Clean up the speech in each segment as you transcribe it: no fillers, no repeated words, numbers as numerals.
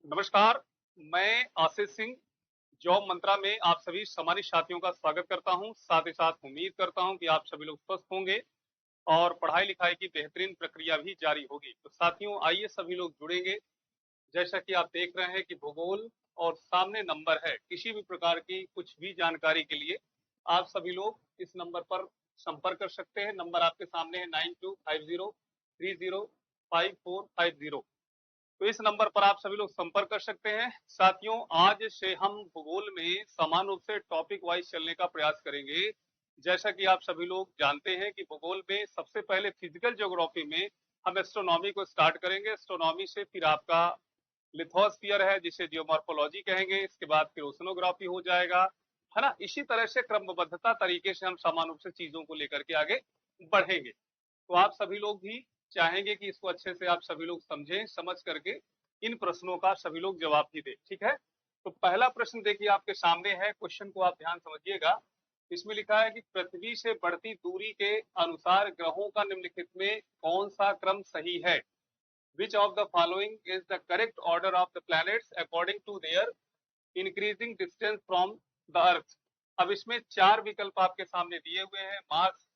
नमस्कार। मैं आशीष सिंह जॉब मंत्रा में आप सभी सम्मानित साथियों का स्वागत करता हूं। साथ ही साथ उम्मीद करता हूं कि आप सभी लोग स्वस्थ होंगे और पढ़ाई लिखाई की बेहतरीन प्रक्रिया भी जारी होगी। तो साथियों, आइए सभी लोग जुड़ेंगे। जैसा कि आप देख रहे हैं कि भूगोल और सामने नंबर है, किसी भी प्रकार की कुछ भी जानकारी के लिए आप सभी लोग इस नंबर पर संपर्क कर सकते हैं। नंबर आपके सामने है 9250305450। तो इस नंबर पर आप सभी लोग संपर्क कर सकते हैं। साथियों, आज से हम भूगोल में समान रूप से टॉपिक वाइज चलने का प्रयास करेंगे। जैसा कि आप सभी लोग जानते हैं कि भूगोल में सबसे पहले फिजिकल ज्योग्राफी में हम एस्ट्रोनॉमी को स्टार्ट करेंगे। एस्ट्रोनॉमी से फिर आपका लिथोस्फीयर है जिसे जियोमॉर्फोलॉजी कहेंगे, इसके बाद फिर ओशनोग्राफी हो जाएगा, है ना। इसी तरह से क्रमबद्धता तरीके से हम समान रूप से चीजों को लेकर के आगे बढ़ेंगे। तो आप सभी लोग भी चाहेंगे कि इसको अच्छे से आप सभी लोग समझें, समझ करके इन प्रश्नों का सभी लोग जवाब भी दें। ठीक है। तो पहला प्रश्न देखिए आपके सामने है, क्वेश्चन को आप ध्यान समझिएगा। इसमें लिखा है कि पृथ्वी से बढ़ती दूरी के अनुसार ग्रहों का निम्नलिखित में कौन सा क्रम सही है। Which of the following is the correct order of the planets according to their increasing distance from the earth. अब इसमें चार विकल्प आपके सामने दिए हुए हैं। मार्स,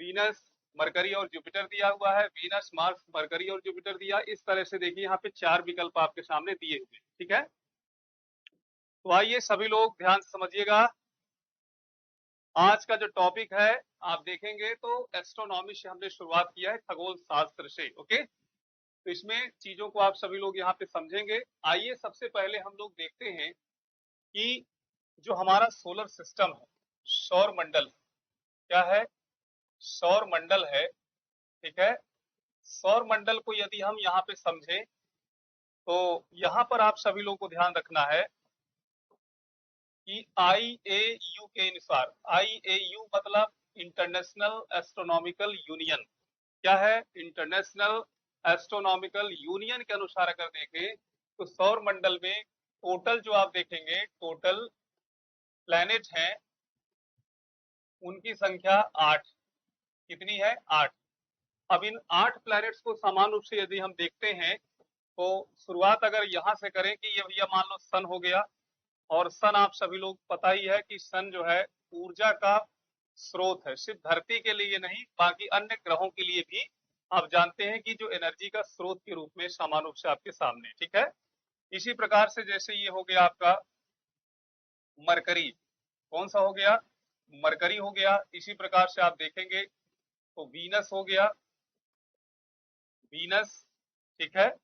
वीनस, मरकरी और जुपिटर दिया हुआ है। वीनस, मार्स, मरकरी और जुपिटर दिया। इस तरह से देखिए यहाँ पे चार विकल्प आपके सामने दिए हुए हैं। ठीक है। तो आइए सभी लोग ध्यान से समझिएगा। आज का जो टॉपिक है आप देखेंगे तो एस्ट्रोनॉमी से हमने शुरुआत किया है, खगोल शास्त्र से। ओके। तो इसमें चीजों को आप सभी लोग यहाँ पे समझेंगे। आइए सबसे पहले हम लोग देखते हैं कि जो हमारा सोलर सिस्टम है, सौर मंडल, क्या है, सौर मंडल है। ठीक है। सौर मंडल को यदि हम यहाँ पे समझें तो यहाँ पर आप सभी लोगों को ध्यान रखना है कि IAU के अनुसार, IAU मतलब इंटरनेशनल एस्ट्रोनॉमिकल यूनियन, क्या है, इंटरनेशनल एस्ट्रोनॉमिकल यूनियन के अनुसार अगर देखें तो सौर मंडल में टोटल जो आप देखेंगे, टोटल प्लैनेट हैं उनकी संख्या 8। कितनी है? 8। अब इन 8 प्लैनेट्स को समान रूप से यदि हम देखते हैं तो शुरुआत अगर यहां से करें कि ये भैया मान लो सन हो गया। और सन आप सभी लोग पता ही है कि सन जो है ऊर्जा का स्रोत है, सिर्फ धरती के लिए नहीं बाकी अन्य ग्रहों के लिए भी आप जानते हैं कि जो एनर्जी का स्रोत के रूप में समान रूप से आपके सामने। ठीक है। इसी प्रकार से जैसे ये हो गया आपका मरकरी, कौन सा हो गया? मरकरी हो गया। इसी प्रकार से आप देखेंगे तो वीनस हो गया, वीनस। ठीक है।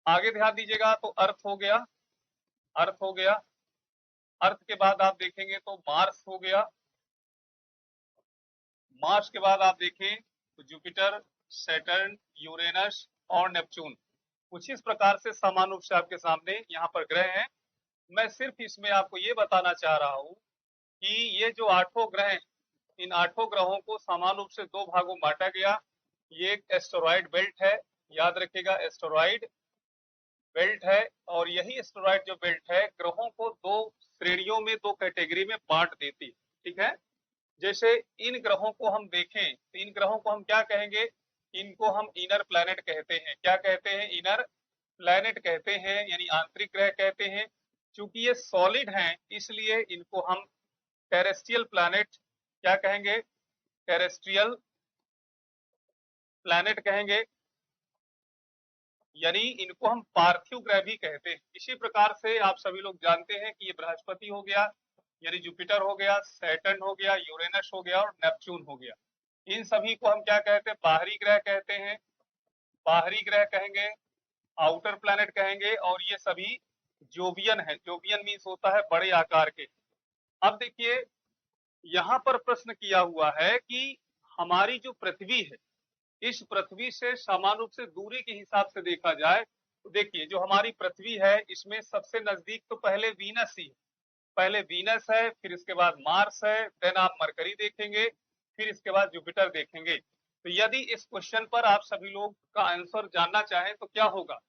आगे ध्यान दीजिएगा तो अर्थ हो गया, अर्थ हो गया। अर्थ के बाद आप देखेंगे तो मार्स हो गया। मार्स के बाद आप देखें तो जुपिटर, सैटर्न, यूरेनस और नेपच्यून। कुछ इस प्रकार से समान रूप से आपके सामने यहाँ पर ग्रह हैं। मैं सिर्फ इसमें आपको ये बताना चाह रहा हूँ कि ये जो आठों ग्रह हैं, इन आठों ग्रहों को समान रूप से दो भागों में बांटा गया। ये एक एस्टेरॉयड बेल्ट है, याद रखिएगा, एस्टेरॉयड बेल्ट है। और यही एस्टेरॉयड जो बेल्ट है ग्रहों को दो श्रेणियों में, दो कैटेगरी में बांट देती है। ठीक है। जैसे इन ग्रहों को हम देखें तो इन ग्रहों को हम क्या कहेंगे? इनको हम इनर प्लैनेट कहते हैं। क्या कहते हैं? इनर प्लैनेट कहते हैं, यानी आंतरिक ग्रह कहते हैं। चूंकि ये सॉलिड हैं इसलिए इनको हम टेरेस्ट्रियल प्लैनेट क्या कहेंगे? टेरेस्ट्रियल प्लैनेट कहेंगे, यानी इनको हम पार्थिव ग्रह भी कहते हैं। इसी प्रकार से आप सभी लोग जानते हैं कि ये बृहस्पति हो गया, यानी जुपिटर हो गया, सैटर्न हो गया, यूरेनस हो गया और नेपच्यून हो गया। इन सभी को हम क्या कहते हैं? बाहरी ग्रह कहते हैं, बाहरी ग्रह कहेंगे, आउटर प्लैनेट कहेंगे। और ये सभी जोवियन है। जोवियन मीन्स होता है बड़े आकार के। अब देखिए यहाँ पर प्रश्न किया हुआ है कि हमारी जो पृथ्वी है, इस पृथ्वी से समान रूप से दूरी के हिसाब से देखा जाए तो देखिए जो हमारी पृथ्वी है इसमें सबसे नजदीक तो पहले वीनस ही है। पहले वीनस है, फिर इसके बाद मार्स है, देन आप मरकरी देखेंगे, फिर इसके बाद जुपिटर देखेंगे। तो यदि इस क्वेश्चन पर आप सभी लोग का आंसर जानना चाहें तो क्या होगा?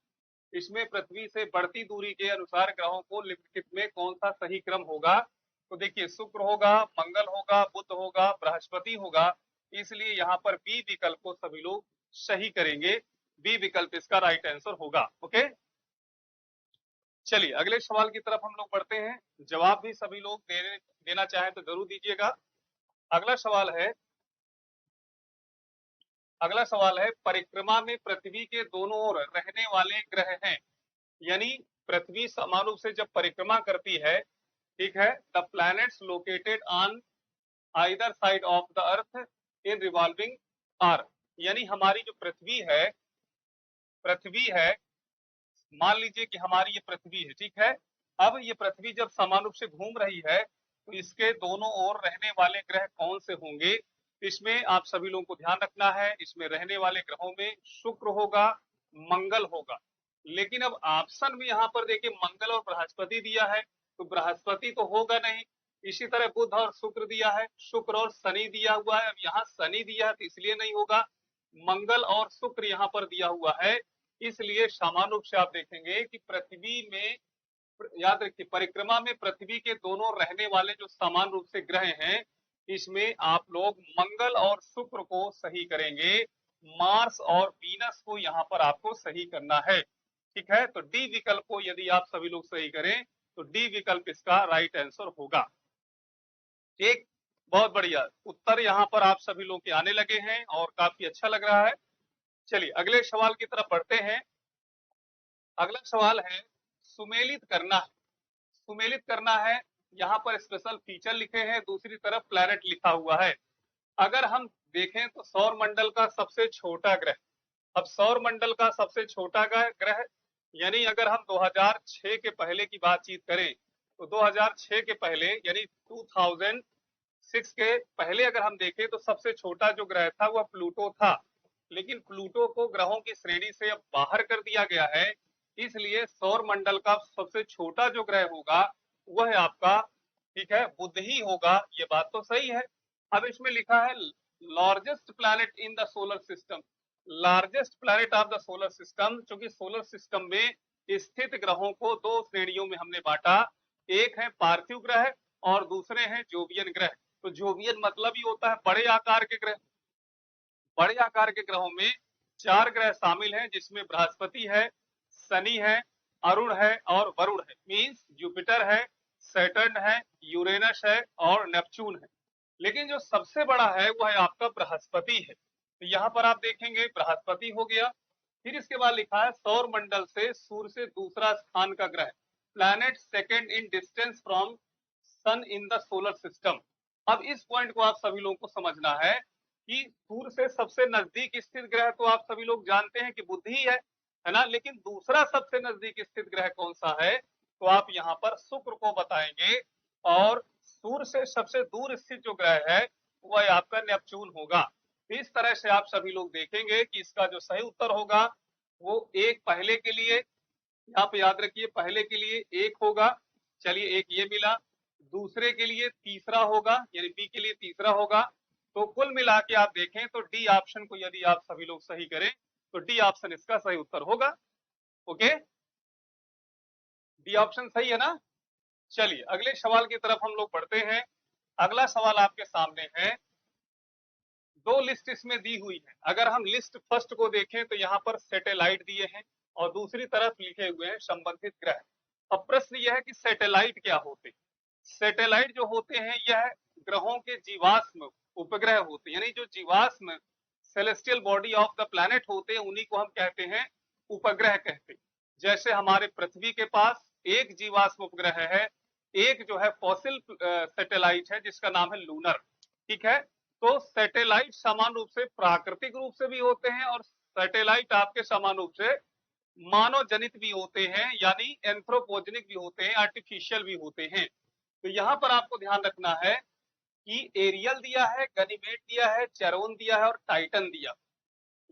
इसमें पृथ्वी से बढ़ती दूरी के अनुसार ग्रहों को निम्नलिखित में कौन सा सही क्रम होगा? तो देखिए शुक्र होगा, मंगल होगा, बुध होगा, बृहस्पति होगा। इसलिए यहाँ पर बी विकल्प को सभी लोग सही करेंगे। बी विकल्प इसका राइट आंसर होगा। ओके। चलिए अगले सवाल की तरफ हम लोग बढ़ते हैं। जवाब भी सभी लोग देना चाहें तो जरूर दीजिएगा। अगला सवाल है अगला सवाल है परिक्रमा में पृथ्वी के दोनों ओर रहने वाले ग्रह हैं। यानी पृथ्वी समान रूप से जब परिक्रमा करती है, ठीक है, the planets located on either side of the earth in revolving are. यानी हमारी जो पृथ्वी है, मान लीजिए कि हमारी ये पृथ्वी है, ठीक है। अब ये पृथ्वी जब समान रूप से घूम रही है तो इसके दोनों ओर रहने वाले ग्रह कौन से होंगे? इसमें आप सभी लोगों को ध्यान रखना है, इसमें रहने वाले ग्रहों में शुक्र होगा, मंगल होगा। लेकिन अब ऑप्शन भी यहाँ पर देखिए मंगल और बृहस्पति दिया है, तो बृहस्पति तो होगा नहीं। इसी तरह बुध और शुक्र दिया है, शुक्र और शनि दिया हुआ है। अब यहाँ शनि दिया है तो इसलिए नहीं होगा। मंगल और शुक्र यहाँ पर दिया हुआ है, इसलिए समान रूप से आप देखेंगे कि पृथ्वी में, याद रखिए, परिक्रमा में पृथ्वी के दोनों रहने वाले जो समान रूप से ग्रह हैं, इसमें आप लोग मंगल और शुक्र को सही करेंगे, मार्स और वीनस को यहाँ पर आपको सही करना है। ठीक है, तो डी विकल्प को यदि आप सभी लोग सही करें तो डी विकल्प इसका राइट आंसर होगा। ठीक, बहुत बढ़िया उत्तर यहाँ पर आप सभी लोग के आने लगे हैं और काफी अच्छा लग रहा है। चलिए अगले सवाल की तरफ बढ़ते हैं। अगला सवाल है सुमेलित करना। सुमेलित करना है, यहाँ पर स्पेशल फीचर लिखे हैं, दूसरी तरफ प्लैनेट लिखा हुआ है। अगर हम देखें तो सौर मंडल का सबसे छोटा ग्रह, अब सौर मंडल का सबसे छोटा ग्रह, यानी अगर हम 2006 के पहले की बातचीत करें तो 2006 के पहले यानी 2006 के पहले अगर हम देखें तो सबसे छोटा जो ग्रह था वह प्लूटो था। लेकिन प्लूटो को ग्रहों की श्रेणी से अब बाहर कर दिया गया है, इसलिए सौर मंडल का सबसे छोटा जो ग्रह होगा वह आपका, ठीक है, बुध ही होगा। ये बात तो सही है। अब इसमें लिखा है largest planet in the solar system, largest planet of the solar system. क्योंकि सोलर सिस्टम में स्थित ग्रहों को दो श्रेणियों में हमने बांटा, एक है पार्थिव ग्रह और दूसरे हैं जोवियन ग्रह। तो जोवियन मतलब ही होता है बड़े आकार के ग्रह। बड़े आकार के ग्रहों में 4 ग्रह शामिल हैं, जिसमें बृहस्पति है, शनि है, अरुण है और वरुण है। मींस जुपिटर है, सैटर्न है, यूरेनस है और नेपच्यून है। लेकिन जो सबसे बड़ा है वह है आपका बृहस्पति है। तो यहाँ पर आप देखेंगे बृहस्पति हो गया। फिर इसके बाद लिखा है सौर मंडल से सूर्य से दूसरा स्थान का ग्रह, planet second in distance from sun in the solar system. अब इस पॉइंट को आप सभी लोगों को समझना है कि सूर्य से सबसे नजदीक स्थित ग्रह तो आप सभी लोग जानते हैं कि बुध ही है ना। लेकिन दूसरा सबसे नजदीक स्थित ग्रह कौन सा है? तो आप यहाँ पर शुक्र को बताएंगे। और सूर्य से सबसे दूर स्थित जो ग्रह है वह आपका नेपच्यून होगा। इस तरह से आप सभी लोग देखेंगे कि इसका जो सही उत्तर होगा वो एक पहले के लिए, यहाँ पे याद रखिए पहले के लिए एक होगा। चलिए एक ये मिला, दूसरे के लिए तीसरा होगा, यानी बी के लिए तीसरा होगा। तो कुल मिला के आप देखें तो डी ऑप्शन को यदि आप सभी लोग सही करें तो डी ऑप्शन इसका सही उत्तर होगा। ओके, डी ऑप्शन सही है ना। चलिए अगले सवाल की तरफ हम लोग बढ़ते हैं। अगला सवाल आपके सामने है, दो लिस्ट इसमें दी हुई है। अगर हम लिस्ट फर्स्ट को देखें तो यहाँ पर सैटेलाइट दिए हैं और दूसरी तरफ लिखे हुए हैं संबंधित ग्रह। अब प्रश्न यह है कि सैटेलाइट क्या होते हैं? सैटेलाइट जो होते हैं यह ग्रहों के जीवाश्म उपग्रह होते हैं, यानी जो जीवाश्म celestial body of the planet होते हैं उन्हीं को हम कहते हैं उपग्रह कहते हैं। जैसे हमारे पृथ्वी के पास एक जीवाश्म उपग्रह है, एक जो है फॉसिल सैटेलाइट है जिसका नाम है लूनर। ठीक है, तो सैटेलाइट समान रूप से प्राकृतिक रूप से भी होते हैं और सैटेलाइट आपके समान रूप से मानव जनित भी होते हैं, यानी एंथ्रोपोजेनिक भी होते हैं, आर्टिफिशियल भी होते हैं। तो यहाँ पर आपको ध्यान रखना है कि एरियल दिया है, गनीमेड दिया है, चेरोन दिया है और टाइटन दिया।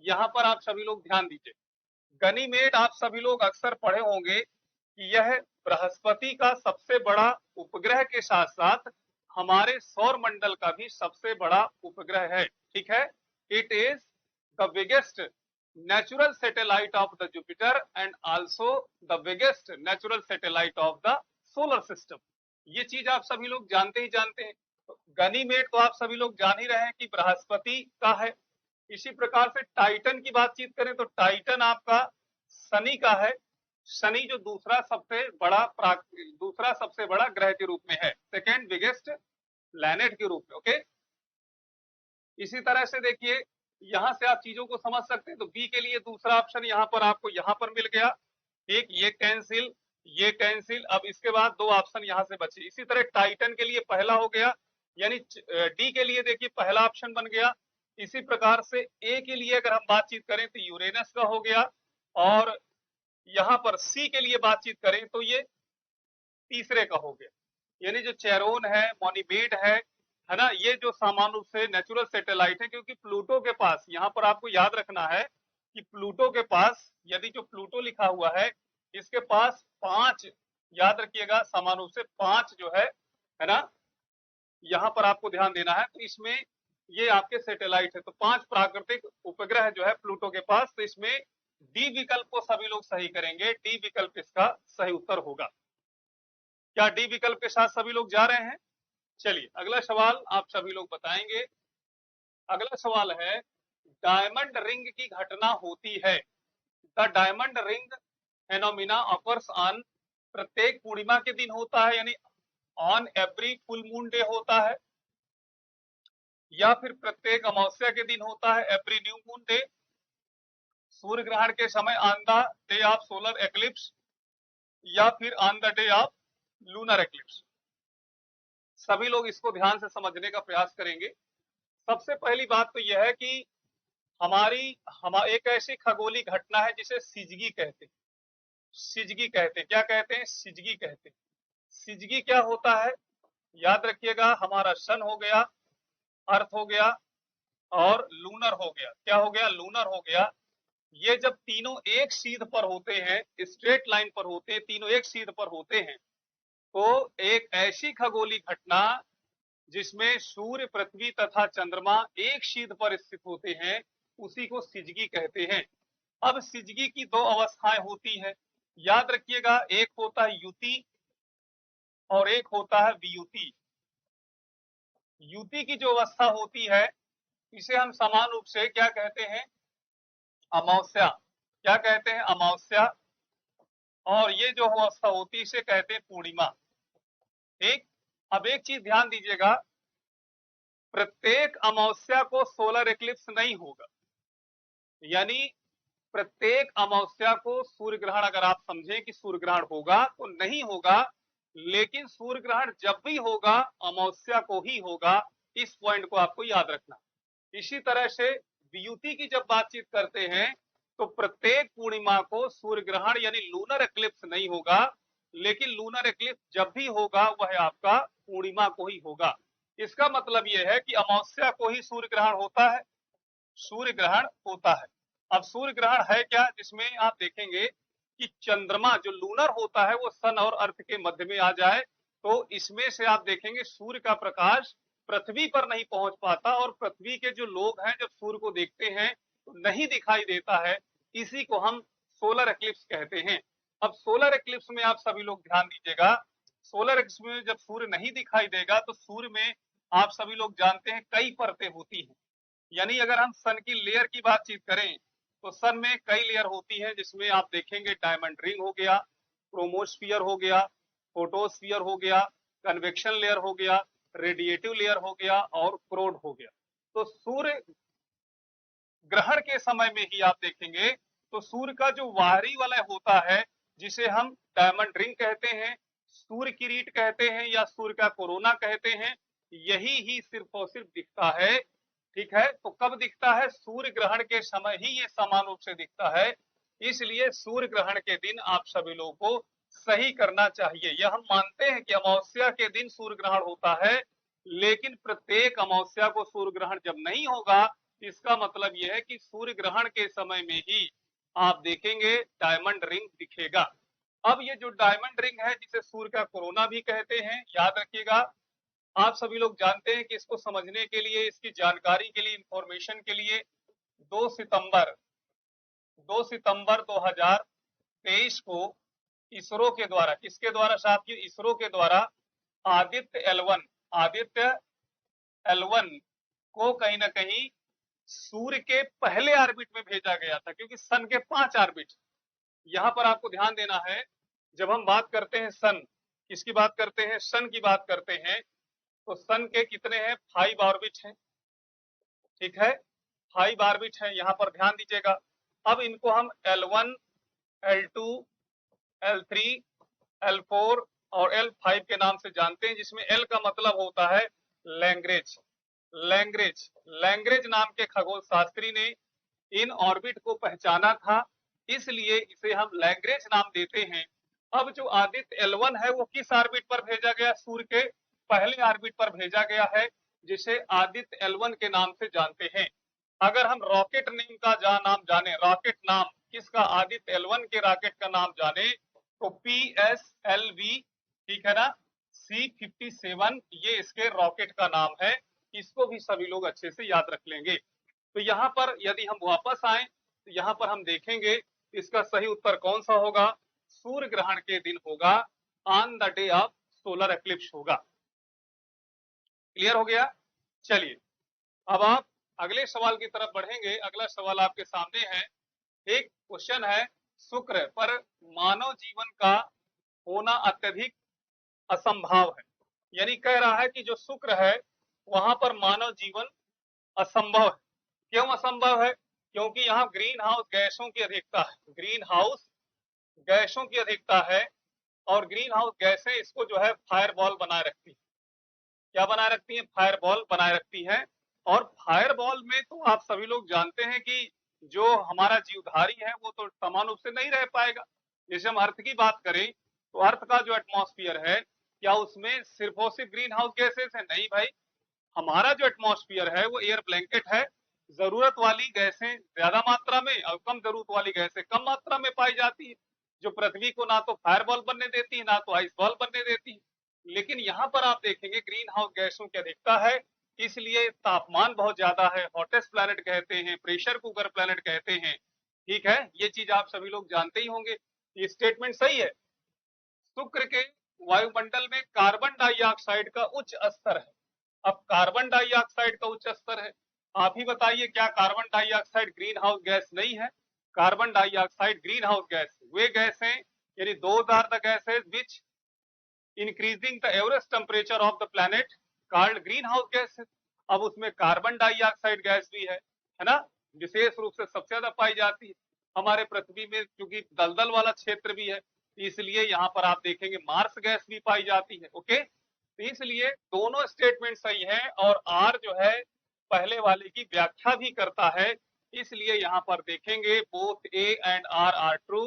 यहाँ पर आप सभी लोग ध्यान दीजिए। गनीमेड आप सभी लोग अक्सर पढ़े होंगे कि यह बृहस्पति का सबसे बड़ा उपग्रह के साथ साथ हमारे सौर मंडल का भी सबसे बड़ा उपग्रह है। ठीक है, it is the biggest natural satellite of the Jupiter and also the biggest natural satellite of the solar system. ये चीज आप सभी लोग जानते ही जानते हैं। तो गनीमेड तो आप सभी लोग जान ही रहे हैं कि बृहस्पति का है। इसी प्रकार से टाइटन की बातचीत करें तो टाइटन आपका शनि का है। शनि जो दूसरा सबसे बड़ा ग्रह के रूप में है, सेकेंड बिगेस्ट प्लैनेट के रूप में। ओके, इसी तरह से देखिए यहां से आप चीजों को समझ सकते हैं। तो बी के लिए दूसरा ऑप्शन यहां पर आपको यहां पर मिल गया, एक ये कैंसिल, ये कैंसिल। अब इसके बाद दो ऑप्शन यहां से बचे। इसी तरह टाइटन के लिए पहला हो गया, यानी डी के लिए देखिए पहला ऑप्शन बन गया। इसी प्रकार से ए के लिए अगर हम बातचीत करें तो यूरेनस का हो गया, और यहां पर सी के लिए बातचीत करें तो ये तीसरे का हो गया। यानी जो चेरोन है, मोनिबेड है ना, ये जो सामान्य रूप से नेचुरल सैटेलाइट है, क्योंकि प्लूटो के पास, यहाँ पर आपको याद रखना है कि प्लूटो के पास, यदि जो प्लूटो लिखा हुआ है इसके पास 5, याद रखिएगा सामान्य रूप से 5 जो है ना, यहाँ पर आपको ध्यान देना है। तो इसमें ये आपके सैटेलाइट है, तो 5 प्राकृतिक उपग्रह जो है प्लूटो के पास। तो इसमें डी विकल्प को सभी लोग सही करेंगे, डी विकल्प इसका सही उत्तर होगा। क्या डी विकल्प के साथ सभी लोग जा रहे हैं? चलिए अगला सवाल आप सभी लोग बताएंगे। अगला सवाल है, डायमंड रिंग की घटना होती है, the diamond ring phenomena occurs on, प्रत्येक पूर्णिमा के दिन होता है, यानी on every full moon day होता है, या फिर प्रत्येक अमावस्या के दिन होता है, एवरी न्यू मून डे, सूर्य ग्रहण के समय on the day of solar eclipse, या फिर on the day of lunar eclipse. सभी लोग इसको ध्यान से समझने का प्रयास करेंगे। सबसे पहली बात तो यह है कि एक ऐसी खगोलीय घटना है जिसे सिजगी कहते हैं। सिजगी कहते हैं, क्या कहते हैं? सिजगी कहते हैं। सिजगी क्या होता है? याद रखिएगा, हमारा सन हो गया, अर्थ हो गया, और लूनर हो गया। क्या हो गया? लूनर हो गया। ये जब तीनों एक सीध पर होते हैं, स्ट्रेट लाइन पर होते हैं, तीनों एक सीध पर होते हैं, तो एक ऐसी खगोलीय घटना जिसमें सूर्य, पृथ्वी तथा चंद्रमा एक सीध पर स्थित होते हैं, उसी को सिजगी कहते हैं। अब सिजगी की दो अवस्थाएं होती है, याद रखिएगा, एक होता है युति और एक होता है वियुति। युति की जो अवस्था होती है इसे हम समान रूप से क्या कहते हैं? अमावस्या। क्या कहते हैं? अमावस्या। और ये जो अवस्था होती है इसे कहते हैं पूर्णिमा। ठीक, अब एक चीज ध्यान दीजिएगा, प्रत्येक अमावस्या को सोलर एक्लिप्स नहीं होगा, यानी प्रत्येक अमावस्या को सूर्य ग्रहण, अगर आप समझें कि सूर्य ग्रहण होगा तो नहीं होगा, लेकिन सूर्य ग्रहण जब भी होगा अमावस्या को ही होगा। इस पॉइंट को आपको याद रखना। इसी तरह से वियुति की जब बातचीत करते हैं तो प्रत्येक पूर्णिमा को सूर्य ग्रहण यानी लूनर एक्लिप्स नहीं होगा, लेकिन लूनर एक्लिप्स जब भी होगा वह आपका पूर्णिमा को ही होगा। इसका मतलब यह है कि अमावस्या को ही सूर्य ग्रहण होता है, सूर्य ग्रहण होता है। अब सूर्य ग्रहण है क्या? जिसमें आप देखेंगे कि चंद्रमा जो लूनर होता है वो सन और अर्थ के मध्य में आ जाए, तो इसमें से आप देखेंगे सूर्य का प्रकाश पृथ्वी पर नहीं पहुंच पाता, और पृथ्वी के जो लोग हैं जब सूर्य को देखते हैं तो नहीं दिखाई देता है। इसी को हम सोलर एक्लिप्स कहते हैं। अब सोलर एक्लिप्स में आप सभी लोग ध्यान दीजिएगा, सोलर एक्लिप्स में जब सूर्य नहीं दिखाई देगा तो सूर्य में आप सभी लोग जानते हैं कई परतें होती हैं। यानी अगर हम सन की लेयर की बातचीत करें तो सन में कई लेयर होती है, जिसमें आप देखेंगे डायमंड रिंग हो गया, क्रोमोस्फियर हो गया, फोटोस्फियर हो गया, कन्वेक्शन लेयर हो गया, रेडिएटिव लेयर हो गया, और क्रोड हो गया। तो सूर्य ग्रहण के समय में ही आप देखेंगे तो सूर्य का जो बाहरी वलय होता है जिसे हम डायमंड रिंग कहते हैं, सूर्य किरीट कहते हैं, या सूर्य का कोरोना कहते हैं, यही ही सिर्फ और सिर्फ दिखता है। ठीक है, तो कब दिखता है? सूर्य ग्रहण के समय ही ये समान रूप से दिखता है। इसलिए सूर्य ग्रहण के दिन आप सभी लोगों को सही करना चाहिए। यह हम मानते हैं कि अमावस्या के दिन सूर्य ग्रहण होता है, लेकिन प्रत्येक अमावस्या को सूर्य ग्रहण जब नहीं होगा, इसका मतलब यह है कि सूर्य ग्रहण के समय में ही आप देखेंगे डायमंड रिंग दिखेगा। अब ये जो डायमंड रिंग है जिसे सूर्य का कोरोना भी कहते हैं, याद रखिएगा, आप सभी लोग जानते हैं कि इसको समझने के लिए, इसकी जानकारी के लिए, इंफॉर्मेशन के लिए 2 सितंबर 2023 को इसरो के द्वारा, किसके द्वारा साथियों? इसरो के द्वारा आदित्य L1 को कहीं ना कहीं सूर्य के पहले ऑर्बिट में भेजा गया था, क्योंकि सन के 5 ऑर्बिट, यहाँ पर आपको ध्यान देना है, जब हम बात करते हैं सन, किसकी बात करते हैं, सन की बात करते हैं, तो सन के कितने हैं, 5 ऑर्बिट हैं, ठीक है, 5 ऑर्बिट हैं, यहाँ पर ध्यान दीजिएगा। अब इनको हम L1, L2, L3, L4 और L5 के नाम से जानते हैं, जिसमें L का मतलब होता है लैंग्वेज। लैंग्वेज लैंग्वेज नाम के खगोल शास्त्री ने इन ऑर्बिट को पहचाना था, इसलिए इसे हम लैंग्वेज नाम देते हैं। अब जो आदित्य L1 है वो किस ऑर्बिट पर भेजा गया, सूर्य के पहले ऑर्बिट पर भेजा गया है, जिसे आदित्य L1 के नाम से जानते हैं। अगर हम रॉकेट नेम का नाम जाने, रॉकेट नाम किसका, आदित्य L1 के रॉकेट का नाम जाने, तो PSLV, ठीक है ना, C57 ये इसके रॉकेट का नाम है। इसको भी सभी लोग अच्छे से याद रख लेंगे। तो यहाँ पर यदि हम वापस आए तो यहाँ पर हम देखेंगे इसका सही उत्तर कौन सा होगा, सूर्य ग्रहण के दिन होगा, on the day of solar eclipse होगा। क्लियर हो गया। चलिए अब आप अगले सवाल की तरफ बढ़ेंगे। अगला सवाल आपके सामने है, एक क्वेश्चन है, शुक्र पर मानव जीवन का होना अत्यधिक असंभव है, यानी कह रहा है कि जो शुक्र है वहां पर मानव जीवन असंभव है। क्यों असंभव है, क्योंकि यहाँ ग्रीन हाउस गैसों की अधिकता है, ग्रीन हाउस गैसों की अधिकता है, और ग्रीन हाउस गैसें इसको जो है फायर बॉल बनाए रखती है। क्या बनाए रखती है, फायर बॉल बनाए रखती है। और फायर बॉल में तो आप सभी लोग जानते हैं कि जो हमारा जीवधारी है वो तो समान रूप से नहीं रह पाएगा। जैसे हम अर्थ की बात करें तो अर्थ का जो एटमॉस्फेयर है, क्या उसमें सिर्फ और सिर्फ ग्रीन हाउस गैसेस है, नहीं भाई। हमारा जो एटमॉस्फेयर है वो एयर ब्लैंकेट है, जरूरत वाली गैसें ज्यादा मात्रा में और कम जरूरत वाली गैसें कम मात्रा में पाई जाती है, जो पृथ्वी को ना तो फायर बॉल बनने देती है ना तो आइस बॉल बनने देती है। लेकिन यहाँ पर आप देखेंगे ग्रीन हाउस गैसों की अधिकता है, इसलिए तापमान बहुत ज्यादा है, हॉटेस्ट प्लैनेट कहते हैं, प्रेशर कुकर प्लैनेट कहते हैं, ठीक है, ये चीज आप सभी लोग जानते ही होंगे। ये स्टेटमेंट सही है। शुक्र के वायुमंडल में कार्बन डाइऑक्साइड का उच्च स्तर है। अब कार्बन डाइऑक्साइड का उच्च स्तर है, आप ही बताइए क्या carbon dioxide greenhouse gas नहीं है। Carbon dioxide greenhouse gas वे गैस हैं, यानी those are the gases which increasing the average temperature of the planet called greenhouse gases. अब उसमें कार्बन डाइऑक्साइड गैस भी है ना, विशेष रूप से सबसे ज्यादा पाई जाती है हमारे पृथ्वी में, क्योंकि दलदल वाला क्षेत्र भी है, इसलिए यहाँ पर आप देखेंगे मार्स गैस भी पाई जाती है। ओके, तो इसलिए दोनों स्टेटमेंट सही है, और आर जो है पहले वाले की व्याख्या भी करता है, इसलिए यहाँ पर देखेंगे both A and R R true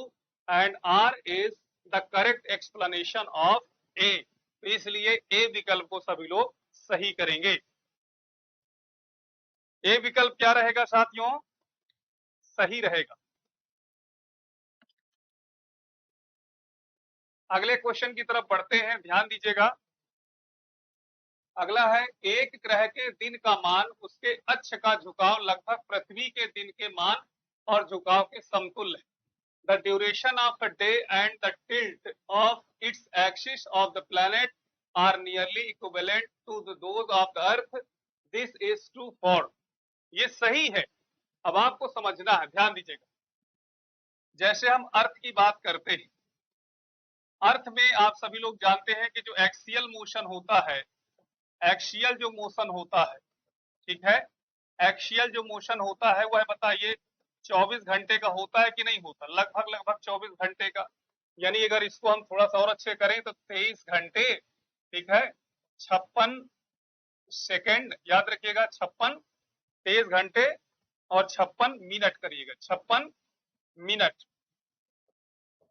and R is the correct explanation of A. तो इसलिए ए विकल्प को सभी लोग सही करेंगे। ए विकल्प क्या रहेगा साथियों, सही रहेगा। अगले क्वेश्चन की तरफ बढ़ते हैं, ध्यान दीजिएगा। अगला है, एक ग्रह के दिन का मान उसके अक्ष का झुकाव लगभग पृथ्वी के दिन के मान और झुकाव के समतुल्य है। The duration of a day and the tilt of its axis of the planet are nearly equivalent to those of the Earth. This is true for। ये सही है। अब आपको समझना है, ध्यान दीजिएगा। जैसे हम अर्थ की बात करते हैं, अर्थ में आप सभी लोग जानते हैं कि जो एक्सियल मोशन होता है, एक्सियल जो मोशन होता है, ठीक है, एक्सियल जो मोशन होता है वह बताइए 24 घंटे का होता है कि नहीं होता, लगभग 24 घंटे का। यानी अगर इसको हम थोड़ा सा और अच्छे करें तो 23 घंटे, ठीक है, 56 सेकेंड, याद रखिएगा 56, 23 घंटे और 56 मिनट करिएगा, 56 मिनट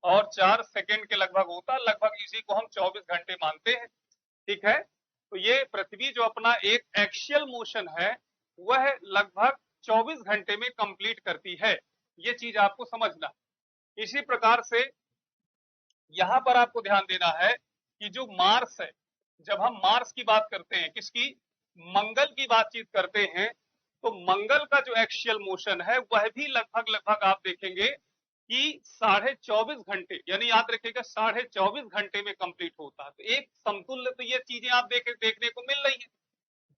और 4 सेकेंड के लगभग होता है, लगभग इसी को हम 24 घंटे मानते हैं, ठीक है। तो ये पृथ्वी जो अपना एक एक्सियल मोशन है वह लगभग 24 घंटे में कंप्लीट करती है, ये चीज आपको समझना। इसी प्रकार से यहां पर आपको ध्यान देना है कि जो मार्स है, जब हम मार्स की बात करते हैं, किसकी, मंगल की बातचीत करते हैं, तो मंगल का जो एक्सियल मोशन है वह भी लगभग आप देखेंगे कि 24.5 घंटे, यानी याद रखिएगा 24.5 घंटे में कंप्लीट होता है। तो एक समतुल्य, तो ये चीजें आप देखने को मिल रही है।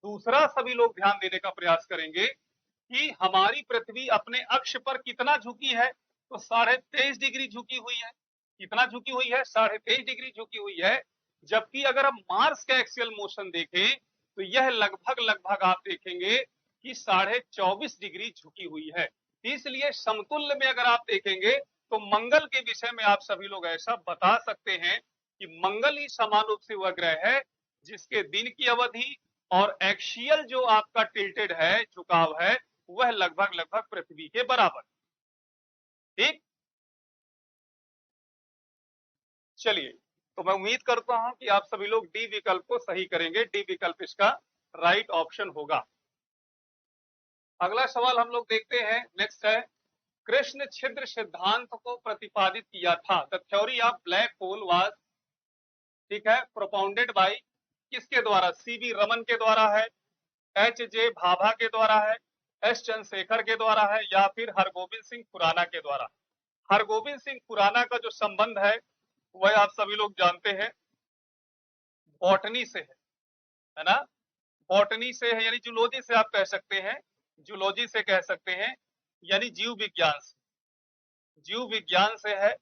दूसरा सभी लोग ध्यान देने का प्रयास करेंगे कि हमारी पृथ्वी अपने अक्ष पर कितना झुकी है, तो 23.5 डिग्री झुकी हुई है। कितना झुकी हुई है? 23.5 डिग्री झुकी हुई है। जबकि अगर हम मार्स का एक्सियल मोशन देखें तो यह लगभग लगभग आप देखेंगे कि 24.5 डिग्री झुकी हुई है। इसलिए समतुल्य में अगर आप देखेंगे तो मंगल के विषय में आप सभी लोग ऐसा बता सकते हैं कि मंगल ही समान रूप से वह ग्रह है जिसके दिन की अवधि और एक्सियल जो आपका टिल्टेड है, झुकाव है, वह लगभग लगभग पृथ्वी के बराबर। ठीक, चलिए, तो मैं उम्मीद करता हूं कि आप सभी लोग डी विकल्प को सही करेंगे। डी विकल्प इसका राइट ऑप्शन होगा। अगला सवाल हम लोग देखते हैं। नेक्स्ट है, कृष्ण छिद्र सिद्धांत को प्रतिपादित किया था। The theory of black hole was, ठीक है, प्रोपाउंडेड बाय, किसके द्वारा? सीवी रमन के द्वारा है, एच जे भाभा के द्वारा है, एस चंद्रशेखर के द्वारा है, या फिर हरगोविंद सिंह खुराना के द्वारा? हरगोविंद सिंह खुराना का जो संबंध है वह आप सभी लोग जानते हैं बॉटनी से है ना? बॉटनी से है, यानी जूलॉजी से आप कह सकते हैं, जूलॉजी से कह सकते हैं, यानी जीव विज्ञान से, जीव विज्ञान से है।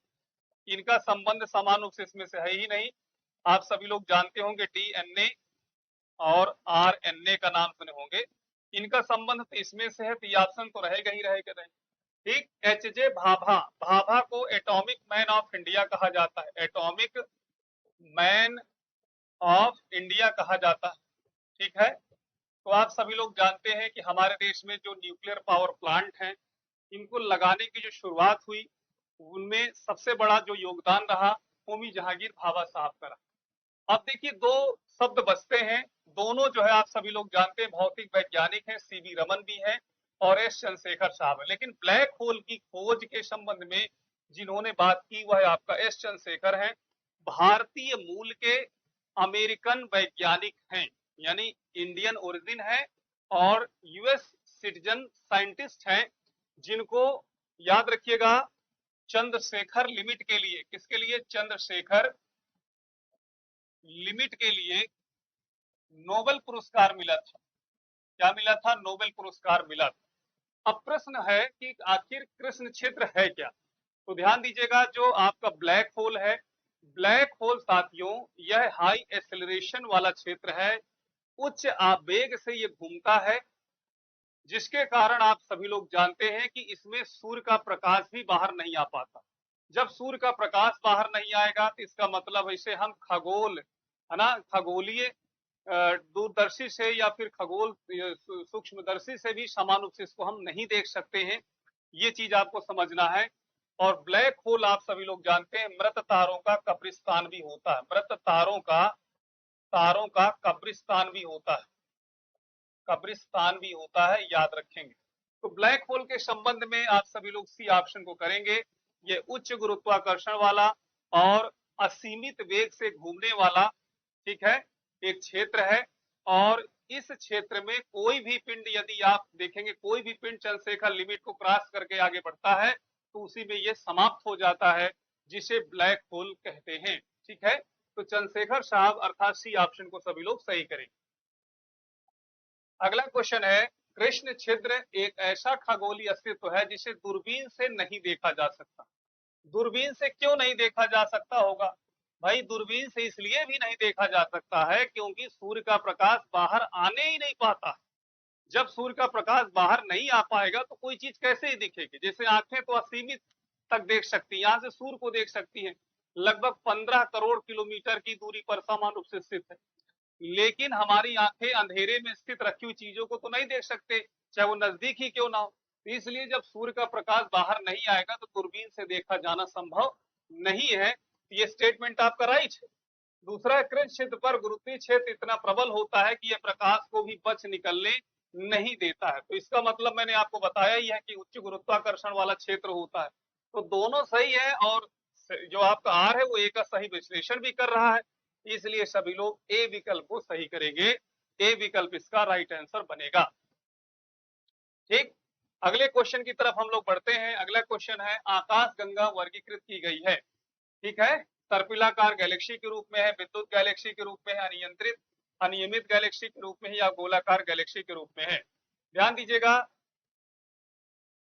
इनका संबंध समान रूप से इसमें से है ही नहीं। आप सभी लोग जानते होंगे डीएनए और आरएनए का नाम सुने होंगे। इनका संबंध तो इसमें से है, तो ये ऑप्शन तो रहेगा ही रहेगा नहीं। ठीक, एच जे भाभा, भाभा को एटॉमिक मैन ऑफ इंडिया कहा जाता है, एटॉमिक मैन ऑफ इंडिया कहा जाता है। ठीक है, तो आप सभी लोग जानते हैं कि हमारे देश में जो न्यूक्लियर पावर प्लांट हैं, इनको लगाने की जो शुरुआत हुई, उनमें सबसे बड़ा जो योगदान रहा होमी जहांगीर भाभा साहब का रहा। अब देखिए, दो शब्द बचते हैं, दोनों जो है आप सभी लोग जानते हैं भौतिक वैज्ञानिक हैं, सीवी रमन भी हैं और एस चंद्रशेखर साहब है। लेकिन ब्लैक होल की खोज के संबंध में जिन्होंने बात की वह आपका एस चंद्रशेखर हैं। भारतीय मूल के अमेरिकन वैज्ञानिक हैं, यानी इंडियन ओरिजिन है और यूएस सिटीजन साइंटिस्ट हैं, जिनको याद रखिएगा चंद्रशेखर लिमिट के लिए, किसके लिए? चंद्रशेखर लिमिट के लिए नोबेल पुरस्कार मिला था। क्या मिला था? नोबेल पुरस्कार मिला था। अब प्रश्न है कि आखिर कृष्ण क्षेत्र है क्या? तो ध्यान दीजिएगा, जो आपका ब्लैक होल है, ब्लैक होल साथियों यह हाई एक्सेलरेशन वाला क्षेत्र है, उच्च आवेग से ये घूमता है, जिसके कारण आप सभी लोग जानते हैं कि इसमें सूर्य का प्रकाश भी बाहर नहीं आ पाता। जब सूर्य का प्रकाश बाहर नहीं आएगा तो इसका मतलब इसे हम खगोल, है ना, खगोलीय दूरदर्शी से या फिर खगोल सूक्ष्मदर्शी से भी समान रूप से इसको हम नहीं देख सकते हैं। ये चीज आपको समझना है। और ब्लैक होल आप सभी लोग जानते हैं मृत तारों का कब्रिस्तान भी होता है, मृत तारों का कब्रिस्तान भी होता है, कब्रिस्तान भी होता है, याद रखेंगे। तो ब्लैक होल के संबंध में आप सभी लोग सी ऑप्शन को करेंगे। ये उच्च गुरुत्वाकर्षण वाला और असीमित वेग से घूमने वाला, ठीक है, एक क्षेत्र है। और इस क्षेत्र में कोई भी पिंड, यदि आप देखेंगे कोई भी पिंड चंद्रशेखर लिमिट को क्रॉस करके आगे बढ़ता है तो उसी में ये समाप्त हो जाता है, जिसे ब्लैक होल कहते हैं। ठीक है, तो चंद्रशेखर साहब अर्थात सी ऑप्शन को सभी लोग सही करेंगे। अगला क्वेश्चन है, कृष्ण छिद्र एक ऐसा खगोलीय अस्तित्व है जिसे दूरबीन से नहीं देखा जा सकता। दूरबीन से क्यों नहीं देखा जा सकता होगा? भाई दूरबीन से इसलिए भी नहीं देखा जा सकता है क्योंकि सूर्य का प्रकाश बाहर आने ही नहीं पाता। जब सूर्य का प्रकाश बाहर नहीं आ पाएगा तो कोई चीज कैसे ही दिखेगी? जैसे आंखें तो असीमित तक देख सकती है, यहाँ से सूर्य को देख सकती है, लगभग 15 करोड़ किलोमीटर की दूरी पर समान रूप से स्थित है, लेकिन हमारी आंखें अंधेरे में स्थित रखी हुई चीजों को तो नहीं देख सकते, चाहे वो नजदीक ही क्यों ना हो। तो इसलिए जब सूर्य का प्रकाश बाहर नहीं आएगा तो दूरबीन से देखा जाना संभव नहीं है। ये स्टेटमेंट आपका राइट है। दूसरा, कृष्ण क्षेत्र पर गुरुत्वीय क्षेत्र इतना प्रबल होता है कि यह प्रकाश को भी बच निकलने नहीं देता है। तो इसका मतलब मैंने आपको बताया ही है कि उच्च गुरुत्वाकर्षण वाला क्षेत्र होता है। तो दोनों सही है और जो आपका आर है वो ए का सही विश्लेषण भी कर रहा है, इसलिए सभी लोग ए विकल्प को सही करेंगे। ए विकल्प इसका राइट आंसर बनेगा। ठीक, अगले क्वेश्चन की तरफ हम लोग बढ़ते हैं। अगला क्वेश्चन है, आकाश गंगा वर्गीकृत की गई है, ठीक है, सर्पिलाकार गैलेक्सी के रूप में है, विद्युत गैलेक्सी के रूप में है, अनियंत्रित अनियमित गैलेक्सी के रूप में है, या गोलाकार गैलेक्सी के रूप में है? ध्यान दीजिएगा,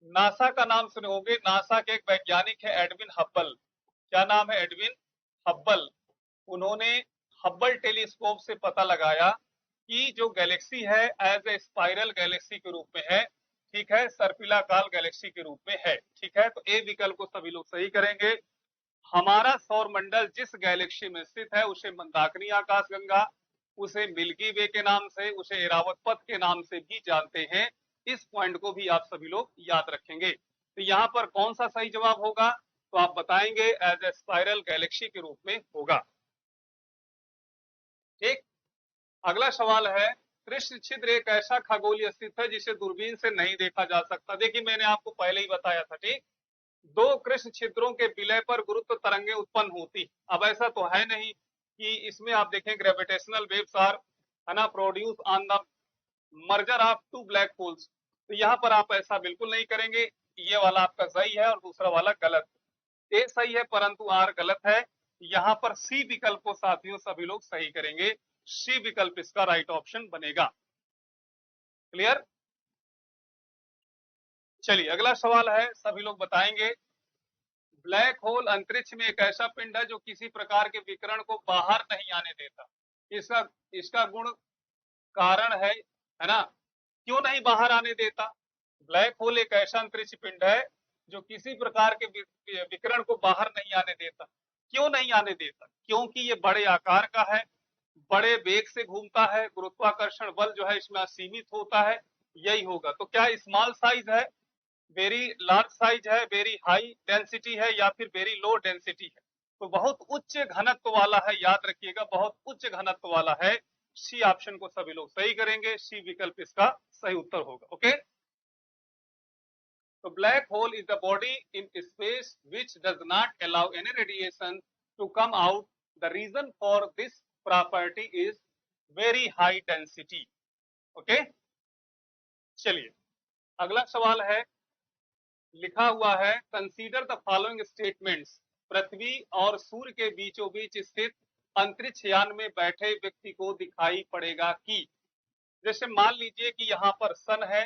नासा का नाम सुने होंगे, नासा के एक वैज्ञानिक है एडविन हब्बल। क्या नाम है? Edwin Hubble. उन्होंने हब्बल टेलीस्कोप से पता लगाया कि जो गैलेक्सी है एज ए स्पाइरल गैलेक्सी के रूप में है, ठीक है, सर्पिलाकार गैलेक्सी के रूप में है, ठीक है। तो ए विकल्प को सभी लोग सही करेंगे। हमारा सौर मंडल जिस गैलेक्सी में स्थित है उसे मंदाकिनी आकाशगंगा, उसे मिल्की वे के नाम से, उसे एरावत पथ के नाम से भी जानते हैं। इस पॉइंट को भी आप सभी लोग याद रखेंगे। तो यहाँ पर कौन सा सही जवाब होगा? तो आप बताएंगे एज ए स्पाइरल गैलेक्सी के रूप में होगा। ठीक। अगला सवाल है, कृष्ण छिद्र एक ऐसा खगोलीय स्थित है जिसे दूरबीन से नहीं देखा जा सकता। देखिए मैंने आपको पहले ही बताया था, ठीक, दो कृष्ण छिद्रों के विलय पर गुरुत्व तरंगें उत्पन्न होती। अब ऐसा तो है नहीं कि इसमें आप देखें ग्रेविटेशनल वेव्स आर, है ना, produce on the merger of two black holes. तो यहाँ पर आप ऐसा बिल्कुल नहीं करेंगे। ये वाला आपका सही है और दूसरा वाला गलत। ए सही है परंतु आर गलत है। यहाँ पर सी विकल्प को साथियों सभी लोग सही करेंगे। सी विकल्प इसका राइट ऑप्शन बनेगा। क्लियर? चलिए अगला सवाल है, सभी लोग बताएंगे। ब्लैक होल अंतरिक्ष में एक ऐसा पिंड है जो किसी प्रकार के विकिरण को बाहर नहीं आने देता। इसका इसका गुण कारण है ना, क्यों नहीं बाहर आने देता? ब्लैक होल एक ऐसा अंतरिक्ष पिंड है जो किसी प्रकार के विकिरण को बाहर नहीं आने देता। क्यों नहीं आने देता? क्योंकि ये बड़े आकार का है, बड़े वेग से घूमता है, गुरुत्वाकर्षण बल जो है इसमें असीमित होता है, यही होगा। तो क्या स्मॉल साइज है, वेरी लार्ज साइज है, वेरी हाई डेंसिटी है, या फिर वेरी लो डेंसिटी है? तो बहुत उच्च घनत्व वाला है, याद रखिएगा, बहुत उच्च घनत्व वाला है। सी ऑप्शन को सभी लोग सही करेंगे। सी विकल्प इसका सही उत्तर होगा। ओके। तो black hole is the body in space which does not allow any radiation to come out. The reason for this property is very high density. Okay. चलिए अगला सवाल है, लिखा हुआ है, कंसीडर द फॉलोइंग स्टेटमेंट्स। पृथ्वी और सूर्य के बीचों बीच स्थित अंतरिक्ष यान में बैठे व्यक्ति को दिखाई पड़ेगा कि, जैसे मान लीजिए कि यहाँ पर सन है,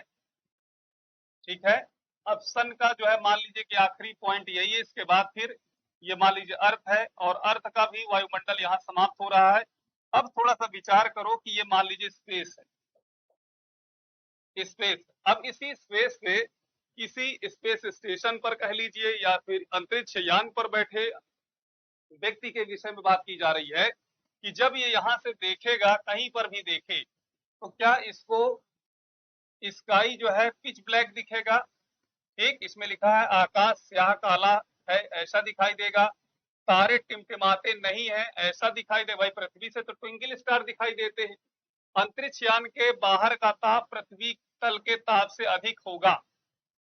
ठीक है। अब सन का जो है मान लीजिए कि आखिरी पॉइंट यही है, इसके बाद फिर ये मान लीजिए अर्थ है, और अर्थ का भी वायुमंडल यहाँ समाप्त हो रहा है। अब थोड़ा सा विचार करो कि ये मान लीजिए स्पेस है, स्पेस। अब इसी स्पेस से किसी स्पेस स्टेशन पर कह लीजिए या फिर अंतरिक्ष यान पर बैठे व्यक्ति के विषय में बात की जा रही है कि जब ये यहाँ से देखेगा, कहीं पर भी देखे, तो क्या इसको स्काई जो है पिच ब्लैक दिखेगा। ठीक, इसमें लिखा है आकाश स्याह काला है, ऐसा दिखाई देगा। तारे टिमटिमाते नहीं है, ऐसा दिखाई दे। भाई पृथ्वी से तो ट्विंकल स्टार दिखाई देते हैं। अंतरिक्ष यान के बाहर का ताप पृथ्वी तल के ताप से अधिक होगा।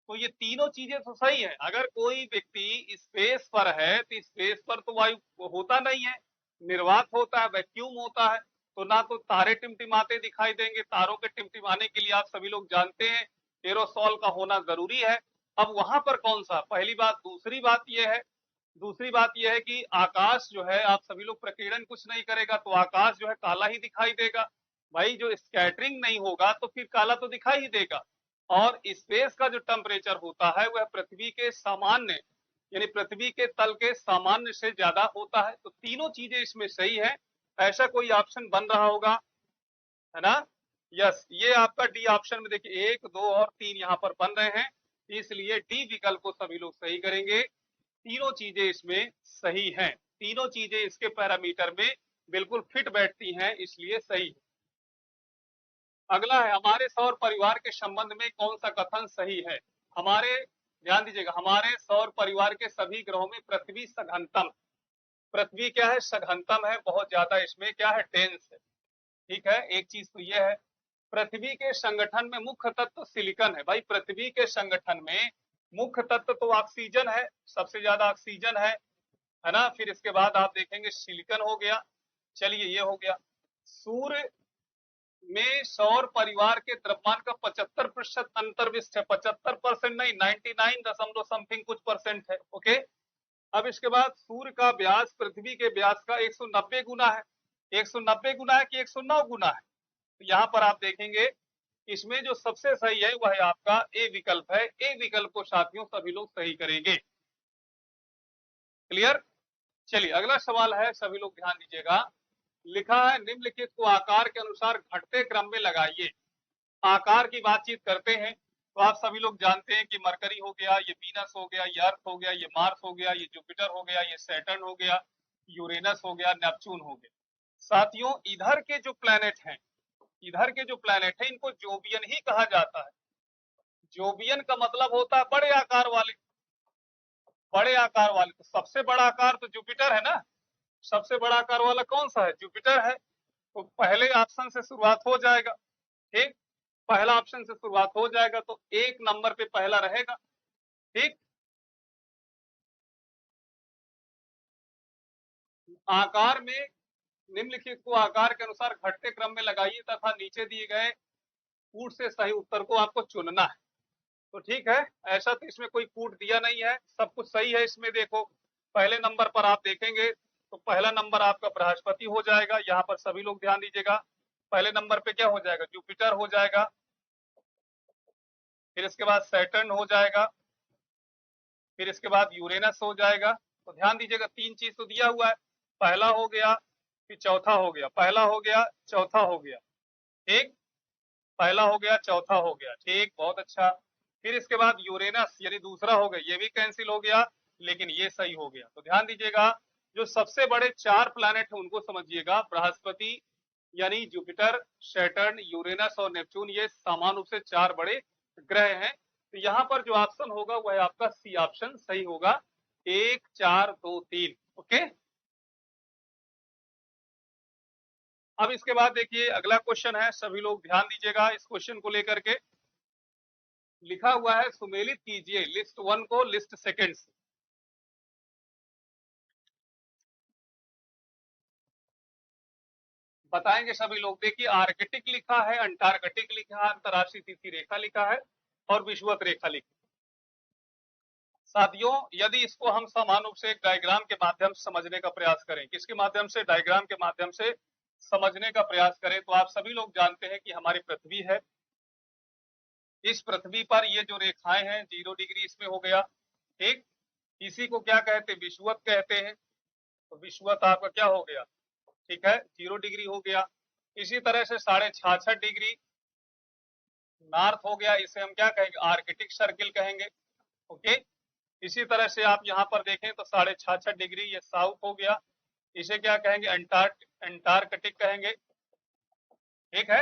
तो ये तीनों चीजें तो सही है। अगर कोई व्यक्ति स्पेस पर है तो स्पेस पर तो वायु होता नहीं है, निर्वात होता है, वैक्यूम होता है। तो ना तो तारे टिमटिमाते दिखाई देंगे, तारों के टिमटिमाने के लिए आप सभी लोग जानते हैं एरोसोल का होना जरूरी है। अब वहां पर कौन सा, पहली बात। दूसरी बात यह है कि आकाश जो है, आप सभी लोग प्रकीर्णन कुछ नहीं करेगा तो आकाश जो है काला ही दिखाई देगा। भाई जो स्कैटरिंग नहीं होगा तो फिर काला तो दिखाई ही देगा। और स्पेस का जो टेम्परेचर होता है वह पृथ्वी के सामान्य, यानी पृथ्वी के तल के सामान्य से ज्यादा होता है। तो तीनों चीजें इसमें सही है। ऐसा कोई ऑप्शन बन रहा होगा, है ना? यस, ये आपका डी ऑप्शन में देखिए 1, 2 और 3 यहाँ पर बन रहे हैं, इसलिए डी विकल्प को सभी लोग सही करेंगे। तीनों चीजें इसमें सही हैं, तीनों चीजें इसके पैरामीटर में बिल्कुल फिट बैठती हैं, इसलिए सही है। अगला है, हमारे सौर परिवार के संबंध में कौन सा कथन सही है? हमारे, ध्यान दीजिएगा, हमारे सौर परिवार के सभी ग्रहों में पृथ्वी सघनतम, पृथ्वी क्या है, सघनतम है, बहुत ज्यादा इसमें क्या है, डेंस है। ठीक है, एक चीज तो यह है। पृथ्वी के संगठन में मुख्य तत्व सिलिकॉन है। भाई पृथ्वी के संगठन में मुख्य तत्व तो ऑक्सीजन है, सबसे ज्यादा ऑक्सीजन है ना। फिर इसके बाद आप देखेंगे सिलिकॉन हो गया। चलिए ये हो गया। सूर्य में सौर परिवार के द्रव्यमान का 75% अंतर्विष्ट है। 75% नहीं, 99 दशमलव समथिंग कुछ परसेंट है। ओके। अब इसके बाद सूर्य का व्यास पृथ्वी के व्यास का 190 गुना है। 190 गुना है कि 109 गुना है? तो यहाँ पर आप देखेंगे इसमें जो सबसे सही है वह आपका ए विकल्प है। ए विकल्प को साथियों सभी लोग सही करेंगे। क्लियर। चलिए अगला सवाल है, सभी लोग ध्यान दीजिएगा। लिखा है निम्नलिखित को आकार के अनुसार घटते क्रम में लगाइए। आकार की बातचीत करते हैं तो आप सभी लोग जानते हैं कि मरकरी हो गया, ये वीनस हो गया, ये अर्थ हो गया, ये मार्स हो गया, ये जुपिटर हो गया, ये सैटर्न हो गया, यूरेनस हो गया, नेपच्यून हो गया। साथियों इधर के जो प्लैनेट हैं, इधर के जो प्लैनेट है इनको जोबियन ही कहा जाता है। जोबियन का मतलब होता है बड़े आकार वाले। बड़े आकार वाले तो सबसे बड़ा आकार तो जुपिटर है ना। सबसे बड़ा आकार वाला कौन सा है? जुपिटर है। तो पहले ऑप्शन से शुरुआत हो जाएगा। ठीक, पहला ऑप्शन से शुरुआत हो जाएगा तो एक नंबर पे पहला रहेगा। ठीक, आकार में निम्नलिखित को आकार के अनुसार घटते क्रम में लगाइए तथा नीचे दिए गए कूट से सही उत्तर को आपको चुनना है। तो ठीक है, ऐसा तो इसमें कोई कूट दिया नहीं है, सब कुछ सही है इसमें। देखो पहले नंबर पर आप देखेंगे तो पहला नंबर आपका बृहस्पति हो जाएगा। यहाँ पर सभी लोग ध्यान दीजिएगा, पहले नंबर पे क्या हो जाएगा? जुपिटर हो जाएगा। फिर इसके बाद सैटर्न हो जाएगा, फिर इसके बाद यूरेनस हो जाएगा। तो ध्यान दीजिएगा तीन चीज तो दिया हुआ है, पहला हो गया फिर चौथा हो गया, पहला हो गया चौथा हो गया। ठीक, पहला हो गया चौथा हो गया। ठीक, बहुत अच्छा। फिर इसके बाद यूरेनस यानी दूसरा हो गया, ये भी कैंसिल हो गया लेकिन ये सही हो गया। तो ध्यान दीजिएगा जो सबसे बड़े चार प्लैनेट है उनको समझिएगा, बृहस्पति यानी जुपिटर, सैटर्न, यूरेनस और नेपच्यून, ये समान रूप से चार बड़े ग्रह हैं। तो यहाँ पर जो ऑप्शन होगा वह आपका सी ऑप्शन सही होगा, 1 4 2 3। ओके, अब इसके बाद देखिए अगला क्वेश्चन है, सभी लोग ध्यान दीजिएगा इस क्वेश्चन को लेकर के। लिखा हुआ है सुमेलित कीजिए लिस्ट वन को लिस्ट सेकेंड से। बताएंगे सभी लोग। देखिए आर्कटिक लिखा है, अंटार्कटिक लिखा है, अंतरराष्ट्रीय तिथि रेखा लिखा है और विषुवत रेखा लिखी। साथियों यदि इसको हम समान रूप से एक डायग्राम के माध्यम से समझने का प्रयास करें, किसके माध्यम से? डायग्राम के माध्यम से समझने का प्रयास करें, तो आप सभी लोग जानते हैं कि हमारी पृथ्वी है। इस पृथ्वी पर ये जो रेखाएं हैं 0 डिग्री इसमें हो गया। ठीक, इसी को क्या कहते हैं? विषुवत कहते हैं। तो विषुवत आपका क्या हो गया? ठीक है, 0 डिग्री हो गया। इसी तरह से 66.5 डिग्री नॉर्थ हो गया, इसे हम क्या कहेंगे? आर्कटिक सर्किल कहेंगे। ओके, इसी तरह से आप यहाँ पर देखें तो 66.5 डिग्री ये साउथ हो गया, इसे क्या कहेंगे? अंटार्कटिक कहेंगे। ठीक है,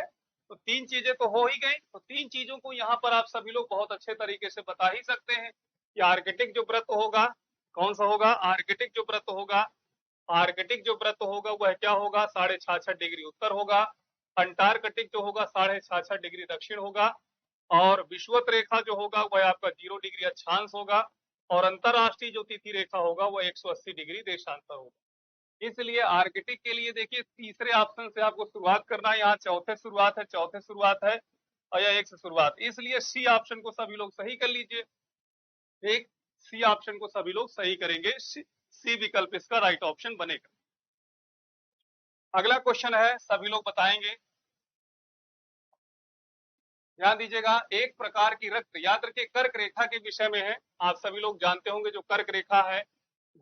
तो तीन चीजें तो हो ही गई। तो तीन चीजों को यहाँ पर आप सभी लोग बहुत अच्छे तरीके से बता ही सकते हैं कि आर्कटिक जो व्रत होगा कौन सा होगा? आर्कटिक जो व्रत होगा, आर्कटिक जो व्रत होगा वह क्या होगा? 66.5 डिग्री उत्तर होगा। अंटार्कटिक जो होगा 66.5 डिग्री दक्षिण होगा। और विषुवत रेखा जो होगा वह आपका 0 डिग्री अक्षांश होगा। और अंतरराष्ट्रीय जो तिथि रेखा होगा वह 180 डिग्री देशांतर होगा। इसलिए आर्कटिक के लिए देखिए तीसरे ऑप्शन से आपको शुरुआत करना है, यहाँ चौथे शुरुआत है, चौथे शुरुआत है और यह एक से शुरुआत, इसलिए सी ऑप्शन को सभी लोग सही कर लीजिए। एक सी ऑप्शन को सभी लोग सही करेंगे, सी विकल्प इसका राइट ऑप्शन बनेगा। अगला क्वेश्चन है, सभी लोग बताएंगे, ध्यान दीजिएगा। एक प्रकार की रक्त, याद रखिए कर्क रेखा के विषय में है। आप सभी लोग जानते होंगे जो कर्क रेखा है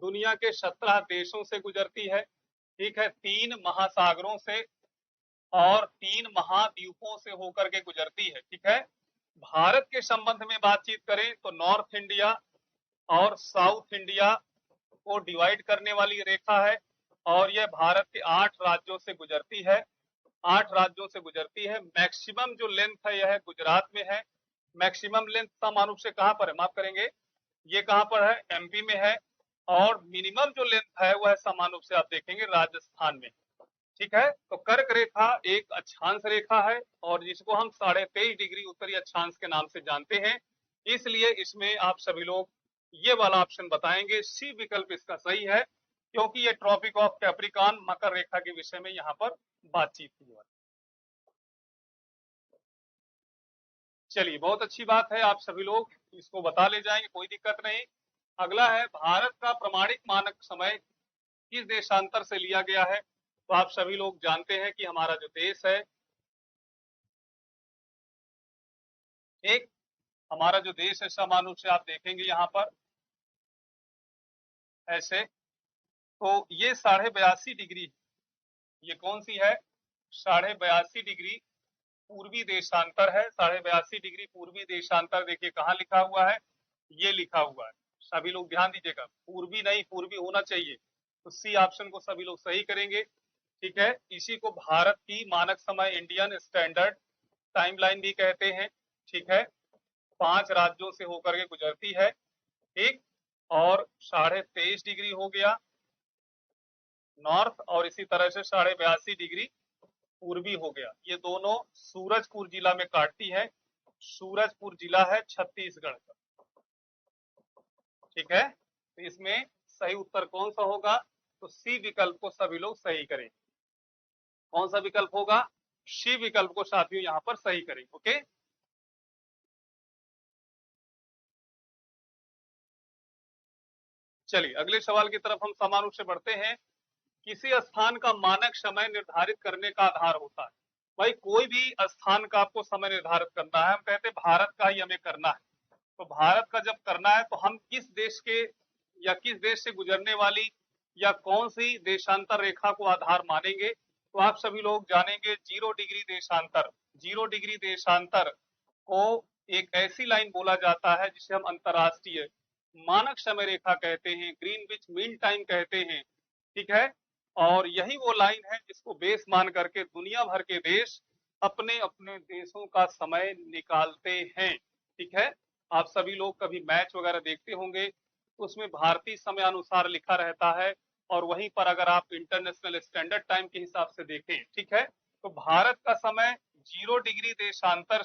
दुनिया के 17 देशों से गुजरती है। ठीक है, 3 महासागरों से और 3 महाद्वीपों से होकर के गुजरती है। ठीक है, भारत के संबंध में बातचीत करें तो नॉर्थ इंडिया और साउथ इंडिया को डिवाइड करने वाली रेखा है और यह भारत के 8 राज्यों से गुजरती है। 8 राज्यों से गुजरती है। मैक्सिमम जो लेंथ है यह गुजरात में है। मैक्सिमम लेंथ समान रूप से कहां पर है? माफ करेंगे, ये कहां पर है? एमपी में है। और मिनिमम जो लेंथ है वह समान रूप से आप देखेंगे राजस्थान में। ठीक है, तो कर्क रेखा एक अक्षांश रेखा है और जिसको हम 23.5 डिग्री उत्तरी अक्षांश के नाम से जानते हैं। इसलिए इसमें आप सभी लोग ये वाला ऑप्शन बताएंगे, सी विकल्प इसका सही है, क्योंकि ये ट्रॉपिक ऑफ कैप्रिकॉर्न मकर रेखा के विषय में यहाँ पर बातचीत की है। चलिए बहुत अच्छी बात है, आप सभी लोग इसको बता ले जाएंगे, कोई दिक्कत नहीं। अगला है भारत का प्रमाणिक मानक समय किस देशांतर से लिया गया है? तो आप सभी लोग जानते हैं कि हमारा जो देश है एक हमारा जो देश है समान रूप से आप देखेंगे यहाँ पर ऐसे, तो ये 82.5 डिग्री, ये कौन सी है, 82.5 डिग्री पूर्वी देशांतर है। 82.5 डिग्री पूर्वी देशांतर देखिए कहाँ लिखा हुआ है, ये लिखा हुआ है। सभी लोग ध्यान दीजिएगा, पूर्वी नहीं पूर्वी होना चाहिए, तो सी ऑप्शन को सभी लोग सही करेंगे। ठीक है, इसी को भारत की मानक समय इंडियन स्टैंडर्ड टाइमलाइन भी कहते हैं। ठीक है, 5 राज्यों से होकर के गुजरती है। ठीक, और 23.5 डिग्री हो गया नॉर्थ, और इसी तरह से 82.5 डिग्री पूर्वी हो गया। ये दोनों सूरजपुर जिला में काटती है। सूरजपुर जिला है छत्तीसगढ़ का। ठीक है, तो इसमें सही उत्तर कौन सा होगा, तो सी विकल्प को सभी लोग सही करें। कौन सा विकल्प होगा, सी विकल्प को साथियों यहाँ पर सही करें। ओके, चलिए अगले सवाल की तरफ हम समान रूप से बढ़ते हैं। किसी स्थान का मानक समय निर्धारित करने का आधार होता है। भाई कोई भी स्थान का आपको समय निर्धारित करना है, हम कहते हैं भारत का ही हमें करना है, तो भारत का जब करना है तो हम किस देश के या किस देश से गुजरने वाली या कौन सी देशांतर रेखा को आधार मानेंगे, तो आप सभी लोग जानेंगे 0 डिग्री देशांतर। 0 डिग्री देशांतर को एक ऐसी लाइन बोला जाता है जिसे हम अंतरराष्ट्रीय मानक समय रेखा कहते हैं, ग्रीनविच मीन टाइम कहते हैं। ठीक है, और यही वो लाइन है जिसको बेस मान करके दुनिया भर के देश अपने अपने देशों का समय निकालते हैं। ठीक है, आप सभी लोग कभी मैच वगैरह देखते होंगे तो उसमें भारतीय समय अनुसार लिखा रहता है, और वहीं पर अगर आप इंटरनेशनल स्टैंडर्ड टाइम के हिसाब से देखें, ठीक है, तो भारत का समय 0 डिग्री देशांतर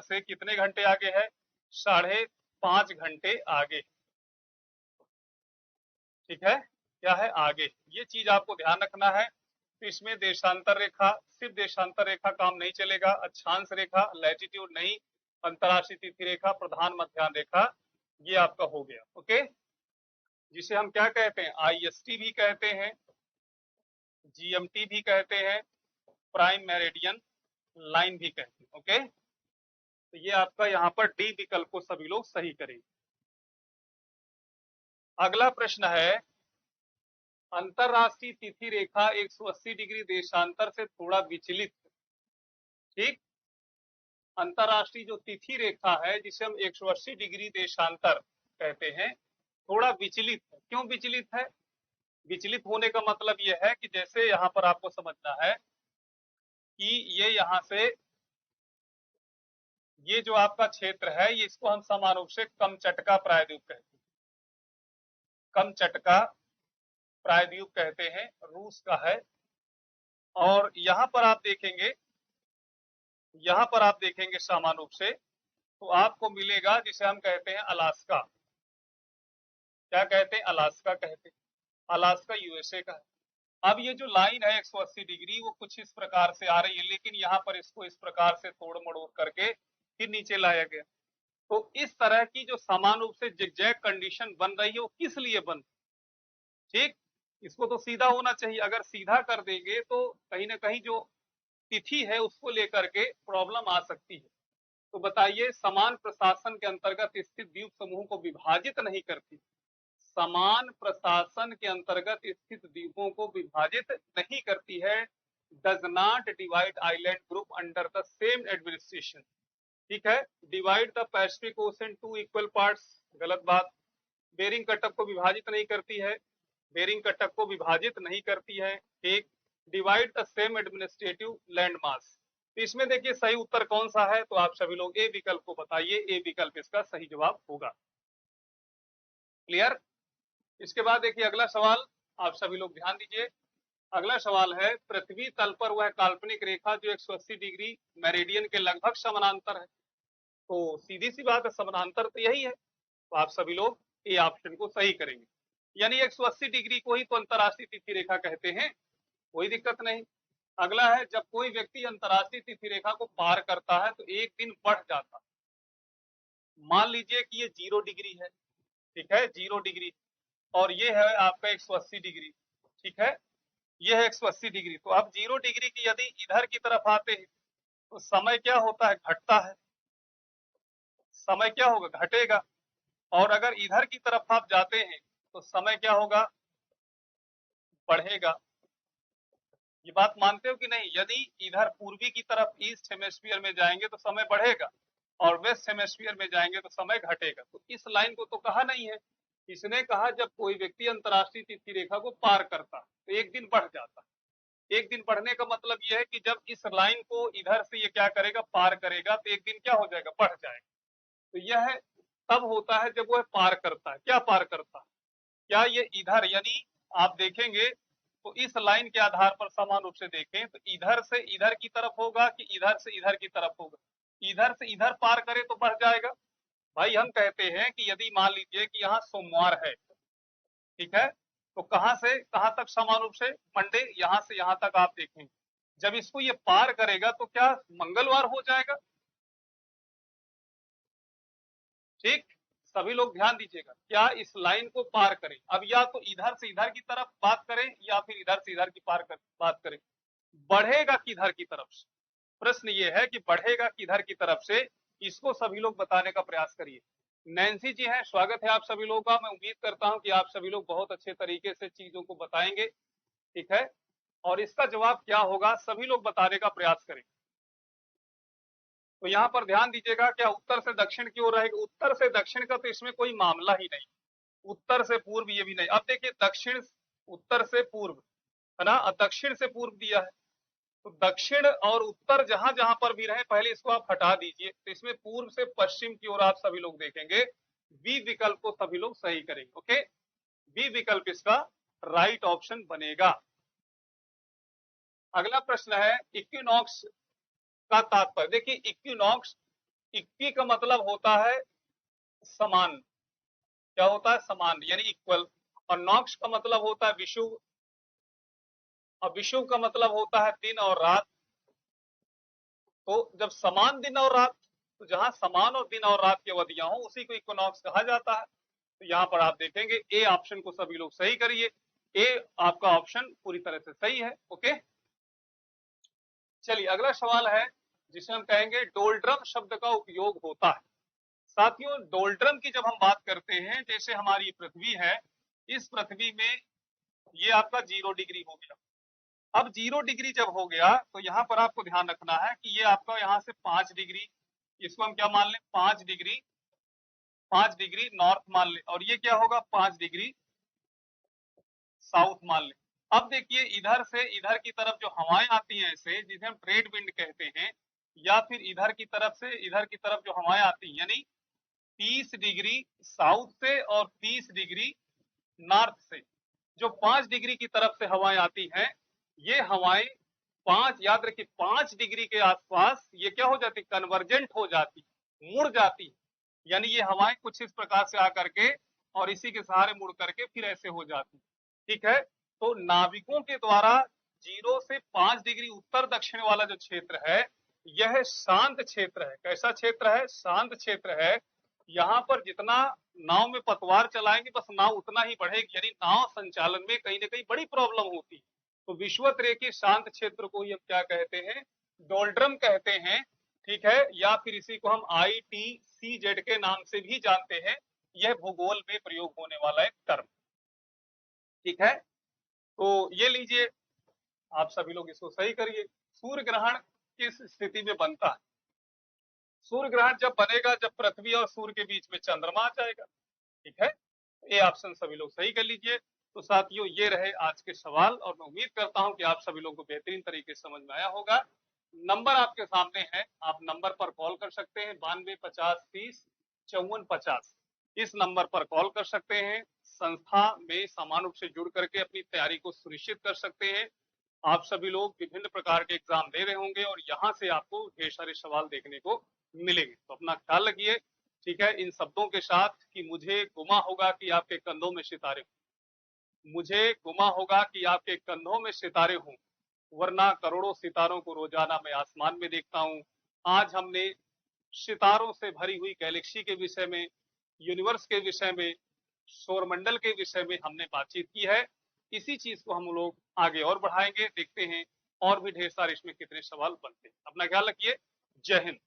से कितने घंटे आगे है, 5.5 घंटे आगे। ठीक है, क्या है आगे, ये चीज आपको ध्यान रखना है। तो इसमें देशांतर रेखा, सिर्फ देशांतर रेखा काम नहीं चलेगा, अक्षांश रेखा, लैटिट्यूड नहीं, अंतरराष्ट्रीय तिथि रेखा, प्रधान मध्याह्न रेखा, ये आपका हो गया। ओके, जिसे हम क्या कहते हैं, आईएसटी भी कहते हैं, जीएमटी भी कहते हैं, प्राइम मेरिडियन लाइन भी कहते हैं। ओके, तो ये आपका यहाँ पर डी विकल्प को सभी लोग सही करेंगे। अगला प्रश्न है, अंतरराष्ट्रीय तिथि रेखा 180 डिग्री देशांतर से थोड़ा विचलित। ठीक, अंतरराष्ट्रीय जो तिथि रेखा है जिसे हम 180 डिग्री देशांतर कहते हैं, थोड़ा विचलित है। क्यों विचलित है, विचलित होने का मतलब यह है कि जैसे यहाँ पर आपको समझना है कि ये यहाँ से ये जो आपका क्षेत्र है, ये इसको हम समान रूप से कमचटका प्रायद्वीप कहते हैं। कमचटका प्रायद्वीप कहते हैं, रूस का है। और यहाँ पर आप देखेंगे, यहाँ पर आप देखेंगे समान रूप से तो आपको मिलेगा जिसे हम कहते हैं अलास्का। क्या कहते हैं, अलास्का कहते हैं। अलास्का यूएसए का है। अब ये जो लाइन है 180 डिग्री वो कुछ इस प्रकार से आ रही है, लेकिन यहाँ पर इसको इस प्रकार से तोड़ मड़ोड़ करके फिर नीचे लाया गया। तो इस तरह की जो समान रूप से जिगजैग कंडीशन बन रही है वो किस लिए बन, ठीक, इसको तो सीधा होना चाहिए। अगर सीधा कर देंगे तो कहीं ना कहीं जो तिथि है उसको लेकर के प्रॉब्लम आ सकती है। तो बताइए, समान प्रशासन के अंतर्गत स्थित द्वीप समूह को विभाजित नहीं करती। समान प्रशासन के अंतर्गत स्थित द्वीपों को विभाजित नहीं करती है। Does not divide island group under the same administration. ठीक है, divide the Pacific Ocean two equal parts, गलत बात। बेरिंग कटक को विभाजित नहीं करती है, बेरिंग कटक को विभाजित नहीं करती है। ठीक, divide the same administrative land mass. तो इसमें देखिए सही उत्तर कौन सा है, तो आप सभी लोग ए विकल्प को बताइए, ए विकल्प इसका सही जवाब होगा। क्लियर। इसके बाद देखिए अगला सवाल, आप सभी लोग ध्यान दीजिए। अगला सवाल है, पृथ्वी तल पर वह काल्पनिक रेखा जो 180 डिग्री मेरिडियन के लगभग समानांतर है। तो सीधी सी बात है, समानांतर तो यही है, तो आप सभी लोग ए ऑप्शन को सही करेंगे। यानी 180 डिग्री को ही तो अंतरराष्ट्रीय तिथि रेखा कहते हैं, कोई दिक्कत नहीं। अगला है, जब कोई व्यक्ति अंतरराष्ट्रीय तिथि रेखा को पार करता है तो एक दिन बढ़ जाता है। मान लीजिए कि ये 0 डिग्री है, ठीक है, 0 डिग्री, और ये है आपका 180 डिग्री। ठीक है, ये है 180 डिग्री। तो आप 0 डिग्री की यदि इधर की तरफ आते हैं तो समय क्या होता है, घटता है। समय क्या होगा, घटेगा। और अगर इधर की तरफ आप जाते हैं तो समय क्या होगा, बढ़ेगा। ये बात मानते हो कि नहीं? यदि इधर पूर्वी की तरफ ईस्ट हेमेस्फीयर में जाएंगे तो समय बढ़ेगा और वेस्ट हेमेस्फीयर में जाएंगे तो समय घटेगा। तो इस लाइन को तो कहा नहीं है। इसने कहा जब कोई व्यक्ति अंतर्राष्ट्रीय तिथि रेखा को पार करता तो एक दिन बढ़ जाता। एक दिन बढ़ने का मतलब यह है कि जब इस लाइन को इधर से ये क्या करेगा, पार करेगा, तो एक दिन क्या हो जाएगा, बढ़ जाएगा। तो यह तब होता है जब वह पार करता है। क्या पार करता है? क्या ये इधर, यानी आप देखेंगे तो इस लाइन के आधार पर समान रूप से देखें तो इधर से इधर की तरफ होगा कि इधर से इधर की तरफ होगा। इधर से इधर पार करे तो बढ़ जाएगा। भाई हम कहते हैं कि यदि मान लीजिए कि यहाँ सोमवार है, ठीक है, तो कहां से कहां तक समान रूप से, मंडे, यहां से यहां तक आप देखेंगे। जब इसको ये पार करेगा तो क्या मंगलवार हो जाएगा? ठीक, सभी लोग ध्यान दीजिएगा। क्या इस लाइन को पार करें, अब या तो इधर से इधर की तरफ बात करें या फिर इधर से इधर की बात करें, बढ़ेगा किधर की तरफ से? प्रश्न ये है कि बढ़ेगा किधर की तरफ से, इसको सभी लोग बताने का प्रयास करिए। नैन्सी जी हैं, स्वागत है आप सभी लोगों का। मैं उम्मीद करता हूं कि आप सभी लोग बहुत अच्छे तरीके से चीजों को बताएंगे, ठीक है। और इसका जवाब क्या होगा, सभी लोग बताने का प्रयास करें। तो यहाँ पर ध्यान दीजिएगा, क्या उत्तर से दक्षिण की ओर रहेगा? उत्तर से दक्षिण का तो इसमें कोई मामला ही नहीं। उत्तर से पूर्व ये भी नहीं। अब देखिए दक्षिण, उत्तर से पूर्व है ना, और दक्षिण से पूर्व दिया है। तो दक्षिण और उत्तर जहां जहां पर भी रहे, पहले इसको आप हटा दीजिए। तो इसमें पूर्व से पश्चिम की ओर आप सभी लोग देखेंगे, बी विकल्प को सभी लोग सही करेंगे। ओके, बी विकल्प इसका राइट ऑप्शन बनेगा। अगला प्रश्न है, इक्विनॉक्स का तात्पर्य देखिए। इक्विनॉक्स, इक्वी का मतलब होता है समान। क्या होता है, समान, यानी इक्वल। और नॉक्स का मतलब होता है विषुव, और विषुव का मतलब होता है दिन और रात। तो जब समान दिन और रात, तो जहां समान और दिन और रात की अवधियां हो उसी को इक्विनॉक्स कहा जाता है। तो यहाँ पर आप देखेंगे ए ऑप्शन को सभी लोग सही करिए। ए आपका ऑप्शन पूरी तरह से सही है। ओके, चलिए अगला सवाल है जिसे हम कहेंगे डोल्ड्रम शब्द का उपयोग होता है। साथियों डोल्ड्रम की जब हम बात करते हैं, जैसे हमारी पृथ्वी है, इस पृथ्वी में ये आपका 0 डिग्री हो गया। अब 0 डिग्री जब हो गया तो यहाँ पर आपको ध्यान रखना है कि ये आपका यहाँ से 5 डिग्री, इसको हम क्या मान लें, 5 डिग्री, 5 डिग्री नॉर्थ मान लें, और ये क्या होगा, 5 डिग्री साउथ मान लें। अब देखिए इधर से इधर की तरफ जो हवाएं आती हैं ऐसे, जिसे हम ट्रेड विंड कहते हैं, या फिर इधर की तरफ से इधर की तरफ जो हवाएं आती हैं, यानी 30 डिग्री साउथ से और 30 डिग्री नॉर्थ से, जो 5 डिग्री की तरफ से हवाएं आती हैं, ये हवाएं पांच, याद रखिए 5 डिग्री के आसपास ये क्या हो जाती, कन्वर्जेंट हो जाती, मुड़ जाती। यानी ये हवाएं कुछ इस प्रकार से आकर के और इसी के सहारे मुड़ करके फिर ऐसे हो जाती, ठीक है। तो नाविकों के द्वारा 0 से 5 डिग्री उत्तर दक्षिण वाला जो क्षेत्र है, यह शांत क्षेत्र है। कैसा क्षेत्र है, शांत क्षेत्र है। यहाँ पर जितना नाव में पतवार चलाएंगे बस नाव उतना ही बढ़ेगी, यानी नाव संचालन में कहीं ना कहीं बड़ी प्रॉब्लम होती है। तो विषुवत रेखीय शांत क्षेत्र को हम क्या कहते हैं, डोल्ड्रम कहते हैं, ठीक है। या फिर इसी को हम ITCZ के नाम से भी जानते हैं। यह भूगोल में प्रयोग होने वाला एक टर्म, ठीक है। तो ये लीजिए, आप सभी लोग इसको सही करिए। सूर्य ग्रहण किस स्थिति में बनता है? सूर्य ग्रहण जब बनेगा जब पृथ्वी और सूर्य के बीच में चंद्रमा आ जाएगा, ठीक है। ये ऑप्शन सभी लोग सही कर लीजिए। तो साथियों ये रहे आज के सवाल, और मैं उम्मीद करता हूं कि आप सभी लोगों को बेहतरीन तरीके से समझ में आया होगा। नंबर आपके सामने है, आप नंबर पर कॉल कर सकते हैं, 9250305450। इस नंबर पर कॉल कर सकते हैं। संस्था में समान रूप से जुड़ करके अपनी तैयारी को सुनिश्चित कर सकते हैं। आप सभी लोग विभिन्न प्रकार के एग्जाम दे रहे होंगे और यहाँ से आपको ढेर सारे सवाल देखने को मिलेंगे। तो अपना ख्याल रखिए, ठीक है। इन शब्दों के साथ कि मुझे गुमा होगा कि आपके कंधों में सितारे हों, मुझे गुमा होगा कि आपके कंधों में सितारे हों, वरना करोड़ों सितारों को रोजाना मैं आसमान में देखता हूं। आज हमने सितारों से भरी हुई गैलेक्सी के विषय में, यूनिवर्स के विषय में, सौरमंडल के विषय में हमने बातचीत की है। इसी चीज को हम लोग आगे और बढ़ाएंगे, देखते हैं और भी ढेर सारे इसमें कितने सवाल बनते हैं। अपना ख्याल रखिए। जय हिंद।